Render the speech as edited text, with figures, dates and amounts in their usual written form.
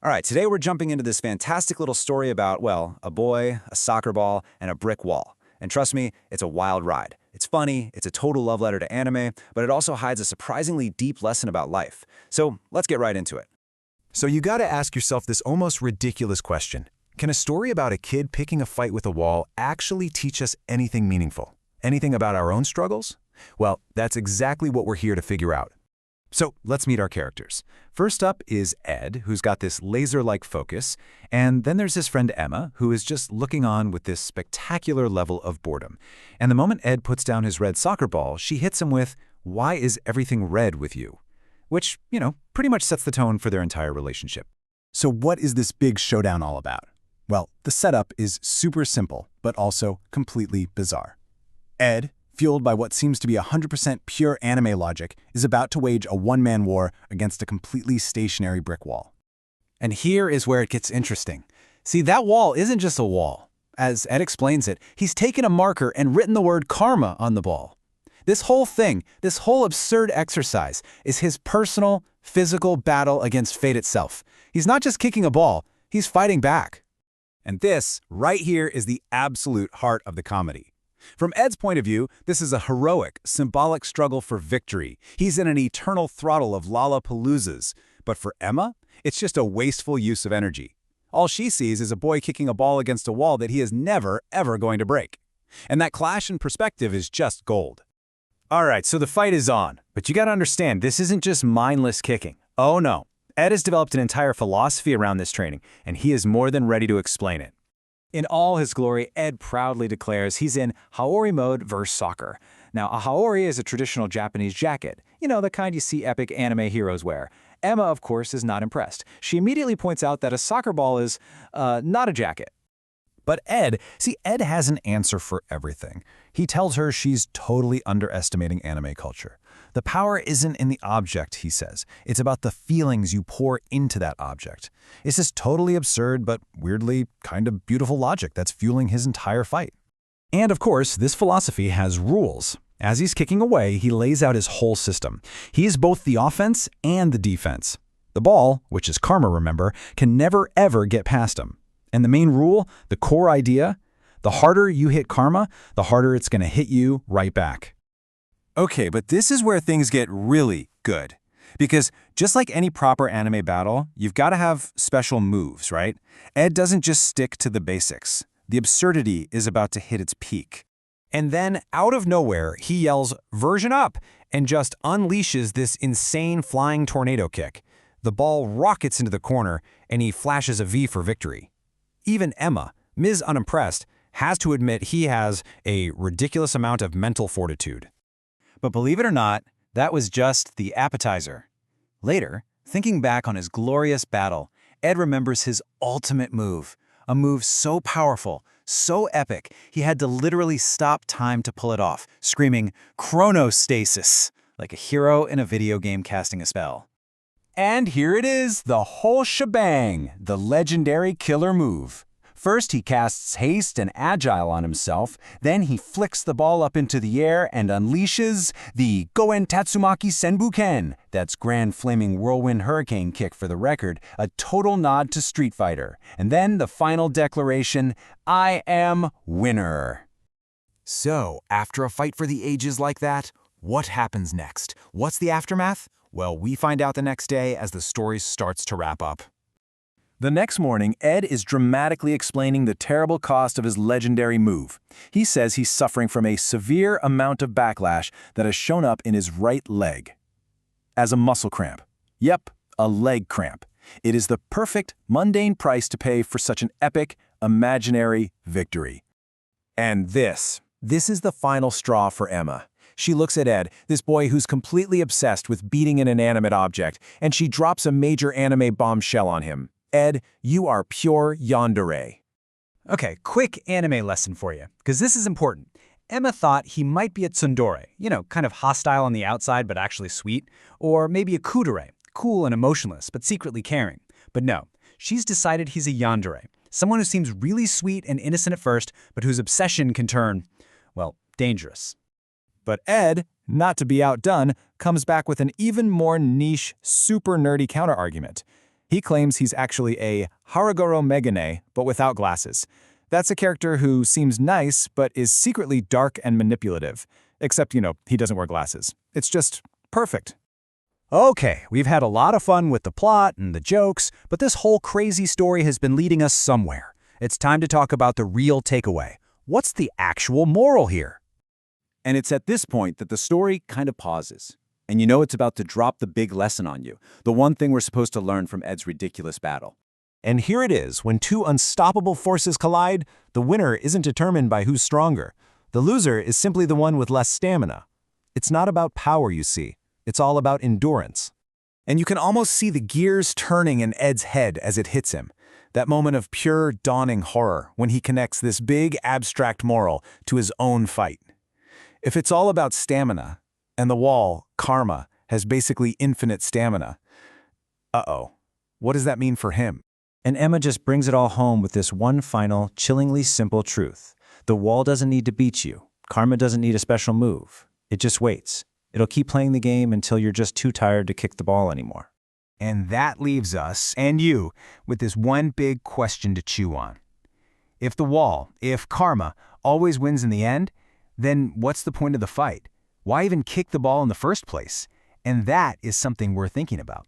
All right, today we're jumping into this fantastic little story about, well, a boy, a soccer ball, and a brick wall. And trust me, it's a wild ride. It's funny, it's a total love letter to anime, but it also hides a surprisingly deep lesson about life. So let's get right into it. So you gotta ask yourself this almost ridiculous question. Can a story about a kid picking a fight with a wall actually teach us anything meaningful? Anything about our own struggles? Well, that's exactly what we're here to figure out. So let's meet our characters. First up is Ed, who's got this laser-like focus, and then there's his friend Emma, who is just looking on with this spectacular level of boredom. And the moment Ed puts down his red soccer ball, she hits him with, "Why is everything red with you?" Which, pretty much sets the tone for their entire relationship. So what is this big showdown all about? Well, the setup is super simple, but also completely bizarre. Ed, fueled by what seems to be 100% pure anime logic, is about to wage a one-man war against a completely stationary brick wall. And here is where it gets interesting. See, that wall isn't just a wall. As Ed explains it, he's taken a marker and written the word karma on the ball. This whole thing, this whole absurd exercise, is his personal, physical battle against fate itself. He's not just kicking a ball, he's fighting back. And this, right here, is the absolute heart of the comedy. From Ed's point of view, this is a heroic, symbolic struggle for victory. He's in an eternal throttle of Lollapaloozas. But for Emma, it's just a wasteful use of energy. All she sees is a boy kicking a ball against a wall that he is never, ever going to break. And that clash in perspective is just gold. All right, so the fight is on. But you gotta understand, this isn't just mindless kicking. Oh no. Ed has developed an entire philosophy around this training, and he is more than ready to explain it. In all his glory, Ed proudly declares he's in Haori mode versus soccer. Now, a Haori is a traditional Japanese jacket, the kind you see epic anime heroes wear. Emma, of course, is not impressed. She immediately points out that a soccer ball is not a jacket. But Ed has an answer for everything. He tells her she's totally underestimating anime culture. The power isn't in the object, he says. It's about the feelings you pour into that object. It's this totally absurd but weirdly kind of beautiful logic that's fueling his entire fight. And of course, this philosophy has rules. As he's kicking away, he lays out his whole system. He is both the offense and the defense. The ball, which is karma, remember, can never ever get past him. And the main rule, the core idea, the harder you hit karma, the harder it's going to hit you right back. Okay, but this is where things get really good. Because just like any proper anime battle, you've got to have special moves, right? Ed doesn't just stick to the basics. The absurdity is about to hit its peak. And then, out of nowhere, he yells, "Version up!" and just unleashes this insane flying tornado kick. The ball rockets into the corner, and he flashes a V for victory. Even Emma, Ms. Unimpressed, has to admit he has a ridiculous amount of mental fortitude. But believe it or not, that was just the appetizer. Later, thinking back on his glorious battle, Ed remembers his ultimate move, a move so powerful, so epic, he had to literally stop time to pull it off, screaming, "Chronostasis," like a hero in a video game casting a spell. And here it is, the whole shebang, the legendary killer move. First, he casts haste and agile on himself, then he flicks the ball up into the air and unleashes the Goen Tatsumaki Senbuken, that's Grand Flaming Whirlwind Hurricane Kick for the record, a total nod to Street Fighter. And then the final declaration, "I am winner." So, after a fight for the ages like that, what happens next? What's the aftermath? Well, we find out the next day as the story starts to wrap up. The next morning, Ed is dramatically explaining the terrible cost of his legendary move. He says he's suffering from a severe amount of backlash that has shown up in his right leg. As a muscle cramp. Yep, a leg cramp. It is the perfect, mundane price to pay for such an epic, imaginary victory. And this is the final straw for Emma. She looks at Ed, this boy who's completely obsessed with beating an inanimate object, and she drops a major anime bombshell on him. Ed, you are pure yandere. Okay, quick anime lesson for you, because this is important. Emma thought he might be a tsundere, kind of hostile on the outside but actually sweet, or maybe a kudere, cool and emotionless but secretly caring. But no, she's decided he's a yandere, someone who seems really sweet and innocent at first, but whose obsession can turn, well, dangerous. But Ed, not to be outdone, comes back with an even more niche, super nerdy counterargument. He claims he's actually a Haragoro Megane, but without glasses. That's a character who seems nice, but is secretly dark and manipulative. Except, he doesn't wear glasses. It's just perfect. Okay, we've had a lot of fun with the plot and the jokes, but this whole crazy story has been leading us somewhere. It's time to talk about the real takeaway. What's the actual moral here? And it's at this point that the story kind of pauses. And you know it's about to drop the big lesson on you, the one thing we're supposed to learn from Ed's ridiculous battle. And here it is, when two unstoppable forces collide, the winner isn't determined by who's stronger. The loser is simply the one with less stamina. It's not about power, you see. It's all about endurance. And you can almost see the gears turning in Ed's head as it hits him. That moment of pure, dawning horror when he connects this big, abstract moral to his own fight. If it's all about stamina, and the wall, Karma, has basically infinite stamina, what does that mean for him? And Emma just brings it all home with this one final, chillingly simple truth. The wall doesn't need to beat you. Karma doesn't need a special move. It just waits. It'll keep playing the game until you're just too tired to kick the ball anymore. And that leaves us, and you, with this one big question to chew on. If the wall, if Karma, always wins in the end, then what's the point of the fight? Why even kick the ball in the first place? And that is something we're thinking about.